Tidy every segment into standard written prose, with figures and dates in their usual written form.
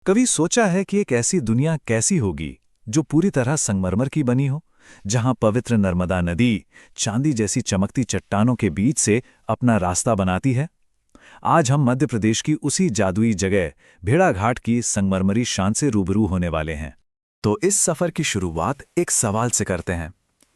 कभी सोचा है कि एक ऐसी दुनिया कैसी होगी जो पूरी तरह संगमरमर की बनी हो, जहां पवित्र नर्मदा नदी चांदी जैसी चमकती चट्टानों के बीच से अपना रास्ता बनाती है। आज हम मध्य प्रदेश की उसी जादुई जगह भेड़ाघाट की संगमरमरी शान से रूबरू होने वाले हैं। तो इस सफर की शुरुआत एक सवाल से करते हैं।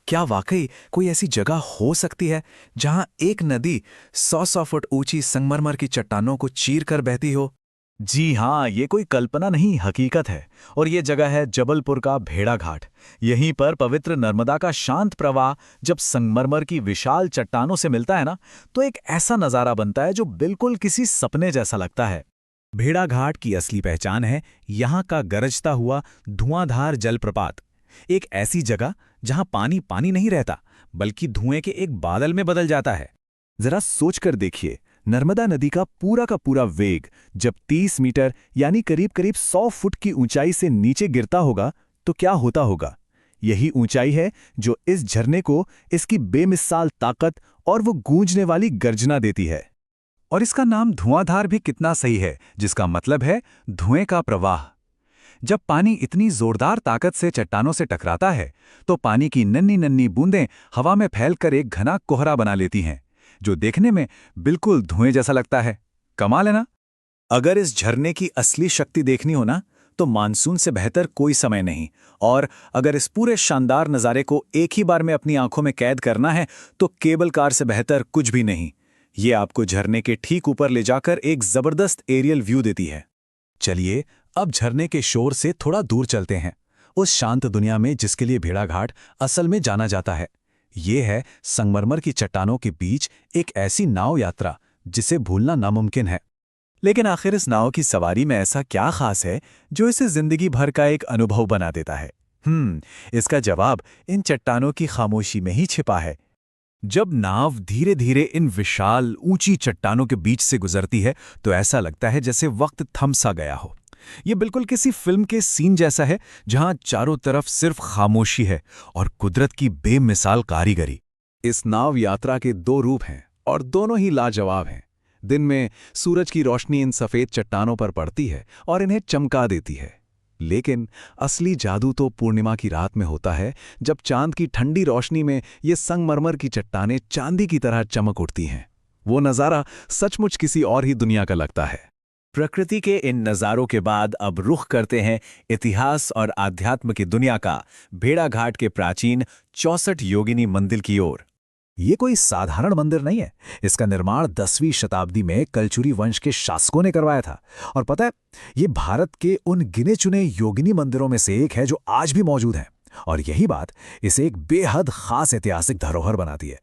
क्या वाकई कोई ऐसी जगह हो सकती है जहां एक नदी 100 फुट ऊंची संगमरमर की चट्टानों को चीर कर बहती हो? जी हाँ, ये कोई कल्पना नहीं, हकीकत है। और ये जगह है जबलपुर का भेड़ाघाट। यहीं पर पवित्र नर्मदा का शांत प्रवाह जब संगमरमर की विशाल चट्टानों से मिलता है ना, तो एक ऐसा नज़ारा बनता है जो बिल्कुल किसी सपने जैसा लगता है। भेड़ाघाट की असली पहचान है यहाँ का गरजता हुआ धुआंधार जलप्रपात। एक ऐसी जगह जहां पानी पानी नहीं रहता, बल्कि धुएं के एक बादल में बदल जाता है। जरा सोचकर देखिए, नर्मदा नदी का पूरा वेग जब 30 मीटर यानी करीब करीब 100 फुट की ऊंचाई से नीचे गिरता होगा तो क्या होता होगा। यही ऊंचाई है जो इस झरने को इसकी बेमिसाल ताकत और वो गूंजने वाली गर्जना देती है। और इसका नाम धुआंधार भी कितना सही है, जिसका मतलब है धुएं का प्रवाह। जब पानी इतनी जोरदार ताकत से चट्टानों से टकराता है तो पानी की नन्ही नन्ही बूंदें हवा में फैलकर एक घना कोहरा बना लेती हैं, जो देखने में बिल्कुल धुएं जैसा लगता है। कमाल है ना। अगर इस झरने की असली शक्ति देखनी हो ना, तो मानसून से बेहतर कोई समय नहीं। और अगर इस पूरे शानदार नज़ारे को एक ही बार में अपनी आंखों में कैद करना है तो केबल कार से बेहतर कुछ भी नहीं। ये आपको झरने के ठीक ऊपर ले जाकर एक जबरदस्त एरियल व्यू देती है। चलिए अब झरने के शोर से थोड़ा दूर चलते हैं, उस शांत दुनिया में जिसके लिए भेड़ाघाट असल में जाना जाता है। ये है संगमरमर की चट्टानों के बीच एक ऐसी नाव यात्रा जिसे भूलना नामुमकिन है। लेकिन आखिर इस नाव की सवारी में ऐसा क्या खास है जो इसे जिंदगी भर का एक अनुभव बना देता है? इसका जवाब इन चट्टानों की खामोशी में ही छिपा है। जब नाव धीरे धीरे इन विशाल ऊंची चट्टानों के बीच से गुजरती है तो ऐसा लगता है जैसे वक्त थम सा गया हो। ये बिल्कुल किसी फिल्म के सीन जैसा है, जहां चारों तरफ सिर्फ खामोशी है और कुदरत की बेमिसाल कारीगरी। इस नाव यात्रा के दो रूप हैं और दोनों ही लाजवाब हैं। दिन में सूरज की रोशनी इन सफेद चट्टानों पर पड़ती है और इन्हें चमका देती है, लेकिन असली जादू तो पूर्णिमा की रात में होता है, जब चांद की ठंडी रोशनी में ये संगमरमर की चट्टानें चांदी की तरह चमक उठती हैं। वो नज़ारा सचमुच किसी और ही दुनिया का लगता है। प्रकृति के इन नज़ारों के बाद अब रुख करते हैं इतिहास और आध्यात्म की दुनिया का, भेड़ाघाट के प्राचीन 64 योगिनी मंदिर की ओर। ये कोई साधारण मंदिर नहीं है। इसका निर्माण 10वीं शताब्दी में कलचुरी वंश के शासकों ने करवाया था। और पता है, ये भारत के उन गिने चुने योगिनी मंदिरों में से एक है जो आज भी मौजूद है। और यही बात इसे एक बेहद खास ऐतिहासिक धरोहर बनाती है।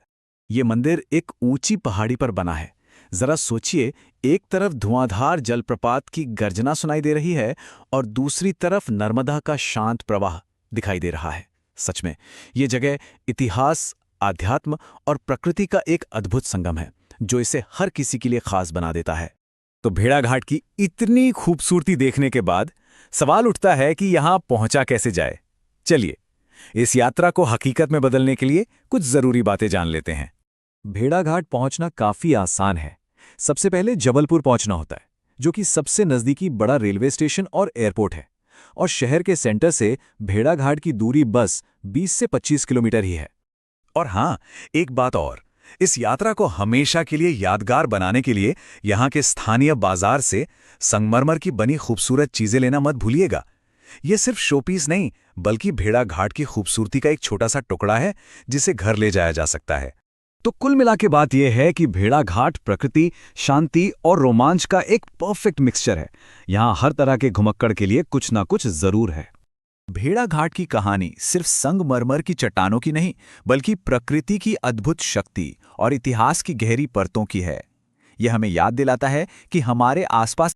ये मंदिर एक ऊंची पहाड़ी पर बना है। जरा सोचिए, एक तरफ धुआंधार जलप्रपात की गर्जना सुनाई दे रही है और दूसरी तरफ नर्मदा का शांत प्रवाह दिखाई दे रहा है। सच में ये जगह इतिहास, आध्यात्म और प्रकृति का एक अद्भुत संगम है, जो इसे हर किसी के लिए खास बना देता है। तो भेड़ाघाट की इतनी खूबसूरती देखने के बाद सवाल उठता है कि यहां पहुंचा कैसे जाए। चलिए इस यात्रा को हकीकत में बदलने के लिए कुछ जरूरी बातें जान लेते हैं। भेड़ाघाट पहुंचना काफी आसान है। सबसे पहले जबलपुर पहुंचना होता है, जो कि सबसे नजदीकी बड़ा रेलवे स्टेशन और एयरपोर्ट है। और शहर के सेंटर से भेड़ाघाट की दूरी बस 20 से 25 किलोमीटर ही है। और हाँ, एक बात और, इस यात्रा को हमेशा के लिए यादगार बनाने के लिए यहाँ के स्थानीय बाजार से संगमरमर की बनी खूबसूरत चीजें लेना मत भूलिएगा। ये सिर्फ शोपीस नहीं, बल्कि भेड़ाघाट की खूबसूरती का एक छोटा सा टुकड़ा है जिसे घर ले जाया जा सकता है। तो कुल मिला के बात यह है कि भेड़ाघाट प्रकृति, शांति और रोमांच का एक परफेक्ट मिक्सचर है। यहाँ हर तरह के घुमक्कड़ के लिए कुछ ना कुछ जरूर है। भेड़ाघाट की कहानी सिर्फ संगमरमर की चट्टानों की नहीं, बल्कि प्रकृति की अद्भुत शक्ति और इतिहास की गहरी परतों की है। यह हमें याद दिलाता है कि हमारे आसपास